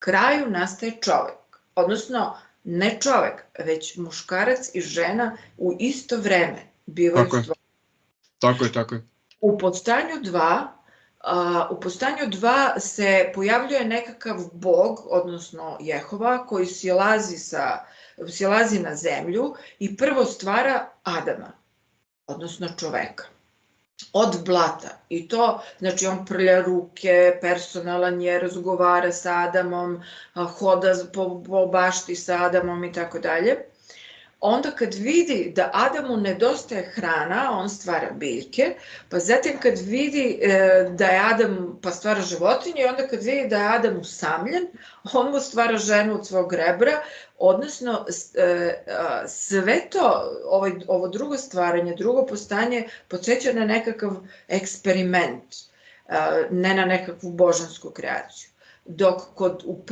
kraju nastaje čovek, odnosno ne čovek, već muškarac i žena u isto vreme bivaju stvoreni. Tako je. U Postanju 2 se pojavljuje nekakav bog, odnosno Jehova, koji silazi na zemlju i prvo stvara Adama, odnosno čoveka, od blata. I to, znači, on prlja ruke, personalan je, razgovara sa Adamom, hoda po bašti sa Adamom i tako dalje. Onda kad vidi da Adamu nedostaje hrana, on stvara biljke, pa zatim kad vidi da je Adam, pa stvara životinje, i onda kad vidi da je Adam usamljen, on mu stvara ženu od svog rebra, odnosno sve to, ovo drugo stvaranje, drugo postanje, podsjeća na nekakav eksperiment, ne na nekakvu božansku kreaciju. Dok u